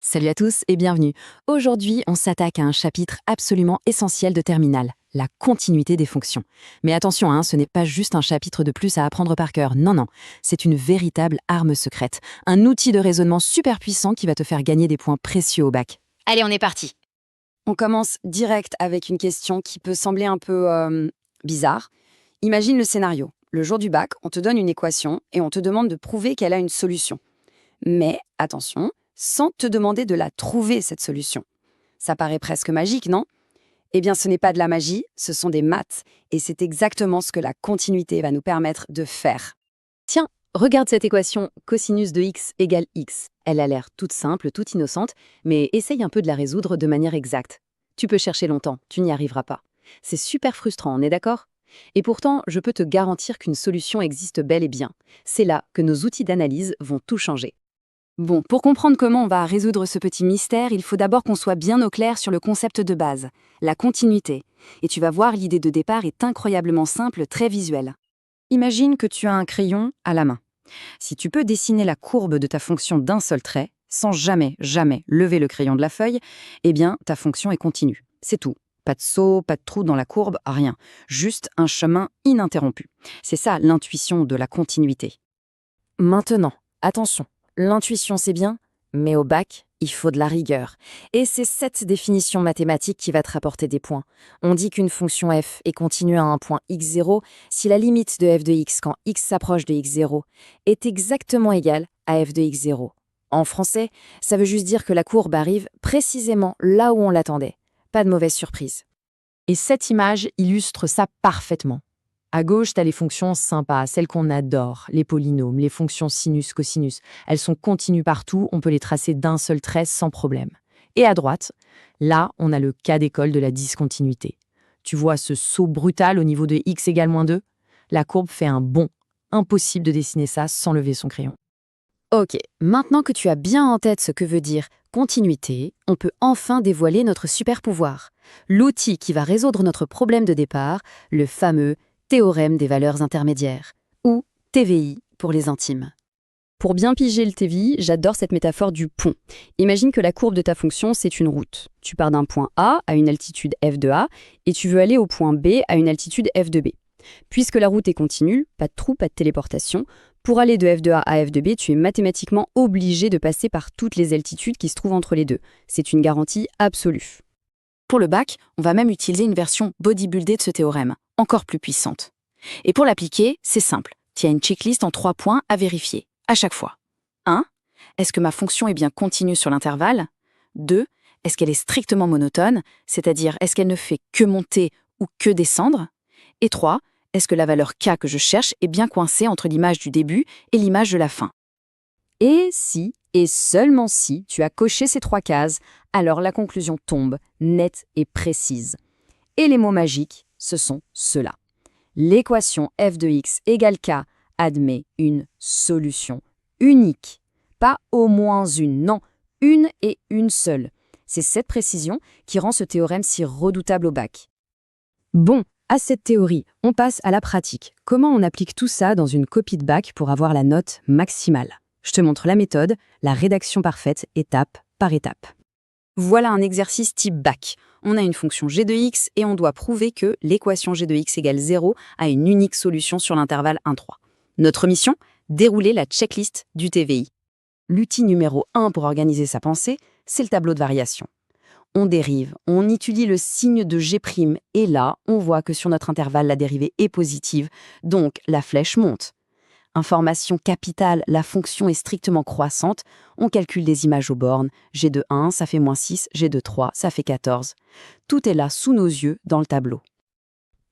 Salut à tous et bienvenue. Aujourd'hui, on s'attaque à un chapitre absolument essentiel de Terminal, la continuité des fonctions. Mais attention, ce n'est pas juste un chapitre de plus à apprendre par cœur. Non, non, c'est une véritable arme secrète, un outil de raisonnement super puissant qui va te faire gagner des points précieux au bac. Allez, on est parti. On commence direct avec une question qui peut sembler un peu bizarre. Imagine le scénario. Le jour du bac, on te donne une équation et on te demande de prouver qu'elle a une solution. Mais attention, sans te demander de la trouver, cette solution. Ça paraît presque magique, non? Eh bien, ce n'est pas de la magie, ce sont des maths. Et c'est exactement ce que la continuité va nous permettre de faire. Tiens, regarde cette équation cosinus de x égale x. Elle a l'air toute simple, toute innocente, mais essaye un peu de la résoudre de manière exacte. Tu peux chercher longtemps, tu n'y arriveras pas. C'est super frustrant, on est d'accord? Et pourtant, je peux te garantir qu'une solution existe bel et bien. C'est là que nos outils d'analyse vont tout changer. Bon, pour comprendre comment on va résoudre ce petit mystère, il faut d'abord qu'on soit bien au clair sur le concept de base, la continuité. Et tu vas voir, l'idée de départ est incroyablement simple, très visuelle. Imagine que tu as un crayon à la main. Si tu peux dessiner la courbe de ta fonction d'un seul trait, sans jamais lever le crayon de la feuille, eh bien, ta fonction est continue. C'est tout. Pas de saut, pas de trou dans la courbe, rien. Juste un chemin ininterrompu. C'est ça l'intuition de la continuité. Maintenant, attention. L'intuition, c'est bien, mais au bac, il faut de la rigueur. Et c'est cette définition mathématique qui va te rapporter des points. On dit qu'une fonction f est continue à un point x0 si la limite de f de x quand x s'approche de x0 est exactement égale à f de x0. En français, ça veut juste dire que la courbe arrive précisément là où on l'attendait. Pas de mauvaise surprise. Et cette image illustre ça parfaitement. À gauche, tu as les fonctions sympas, celles qu'on adore, les polynômes, les fonctions sinus, cosinus. Elles sont continues partout, on peut les tracer d'un seul trait sans problème. Et à droite, là, on a le cas d'école de la discontinuité. Tu vois ce saut brutal au niveau de x égale moins 2? La courbe fait un bond. Impossible de dessiner ça sans lever son crayon. Ok, maintenant que tu as bien en tête ce que veut dire continuité, on peut enfin dévoiler notre super pouvoir. L'outil qui va résoudre notre problème de départ, le fameux théorème des valeurs intermédiaires, ou TVI pour les intimes. Pour bien piger le TVI, j'adore cette métaphore du pont. Imagine que la courbe de ta fonction, c'est une route. Tu pars d'un point A à une altitude f de A, et tu veux aller au point B à une altitude f de B. Puisque la route est continue, pas de trou, pas de téléportation, pour aller de f de A à f de B, tu es mathématiquement obligé de passer par toutes les altitudes qui se trouvent entre les deux. C'est une garantie absolue. Pour le bac, on va même utiliser une version bodybuildée de ce théorème, encore plus puissante. Et pour l'appliquer, c'est simple. Tu as une checklist en 3 points à vérifier, à chaque fois. 1. Est-ce que ma fonction est bien continue sur l'intervalle? 2. Est-ce qu'elle est strictement monotone, c'est-à-dire est-ce qu'elle ne fait que monter ou que descendre? Et 3. Est-ce que la valeur k que je cherche est bien coincée entre l'image du début et l'image de la fin? Et si, et seulement si, tu as coché ces 3 cases, alors la conclusion tombe, nette et précise. Et les mots magiques, ce sont ceux-là. L'équation f de x égale k admet une solution unique. Pas au moins une, non, une et une seule. C'est cette précision qui rend ce théorème si redoutable au bac. Bon, à cette théorie, on passe à la pratique. Comment on applique tout ça dans une copie de bac pour avoir la note maximale? Je te montre la méthode, la rédaction parfaite, étape par étape. Voilà un exercice type bac. On a une fonction g de x et on doit prouver que l'équation g de x égale 0 a une unique solution sur l'intervalle 1, 3. Notre mission? Dérouler la checklist du TVI. L'outil numéro 1 pour organiser sa pensée, c'est le tableau de variation. On dérive, on étudie le signe de g' et là, on voit que sur notre intervalle, la dérivée est positive, donc la flèche monte. Information capitale, la fonction est strictement croissante. On calcule des images aux bornes. G de 1, ça fait moins 6. G de 3, ça fait 14. Tout est là, sous nos yeux, dans le tableau.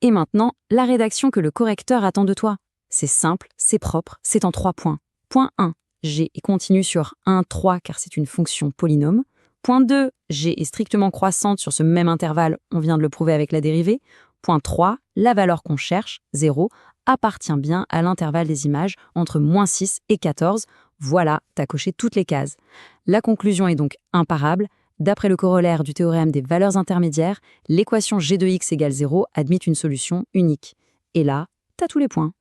Et maintenant, la rédaction que le correcteur attend de toi. C'est simple, c'est propre, c'est en 3 points. Point 1, G est continue sur 1, 3, car c'est une fonction polynôme. Point 2, G est strictement croissante sur ce même intervalle, on vient de le prouver avec la dérivée. Point 3, la valeur qu'on cherche, 0, appartient bien à l'intervalle des images entre moins 6 et 14. Voilà, t'as coché toutes les cases. La conclusion est donc imparable. D'après le corollaire du théorème des valeurs intermédiaires, l'équation g de x égale 0 admet une solution unique. Et là, t'as tous les points.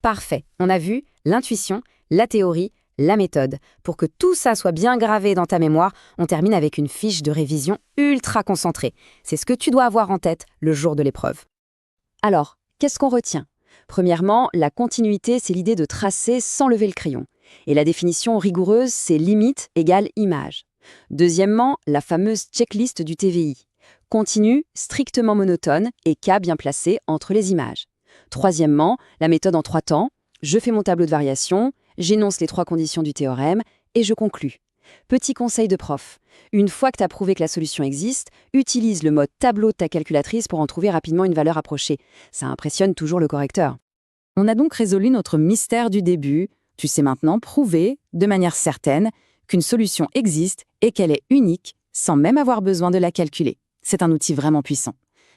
Parfait, on a vu l'intuition, la théorie, La méthode. Pour que tout ça soit bien gravé dans ta mémoire, on termine avec une fiche de révision ultra concentrée. C'est ce que tu dois avoir en tête le jour de l'épreuve. Alors, qu'est-ce qu'on retient? Premièrement, la continuité, c'est l'idée de tracer sans lever le crayon. Et la définition rigoureuse, c'est limite égale image. Deuxièmement, la fameuse checklist du TVI. Continu, strictement monotone et cas bien placé entre les images. Troisièmement, la méthode en 3 temps. Je fais mon tableau de variation, j'énonce les 3 conditions du théorème et je conclus. Petit conseil de prof. Une fois que tu as prouvé que la solution existe, utilise le mode tableau de ta calculatrice pour en trouver rapidement une valeur approchée. Ça impressionne toujours le correcteur. On a donc résolu notre mystère du début. Tu sais maintenant prouver, de manière certaine, qu'une solution existe et qu'elle est unique, sans même avoir besoin de la calculer. C'est un outil vraiment puissant.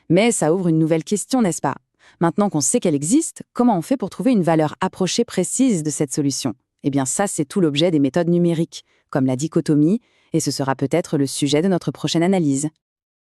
Mais ça ouvre une nouvelle question, n'est-ce pas? Maintenant qu'on sait qu'elle existe, comment on fait pour trouver une valeur approchée précise de cette solution? Eh bien ça, c'est tout l'objet des méthodes numériques, comme la dichotomie, et ce sera peut-être le sujet de notre prochaine analyse.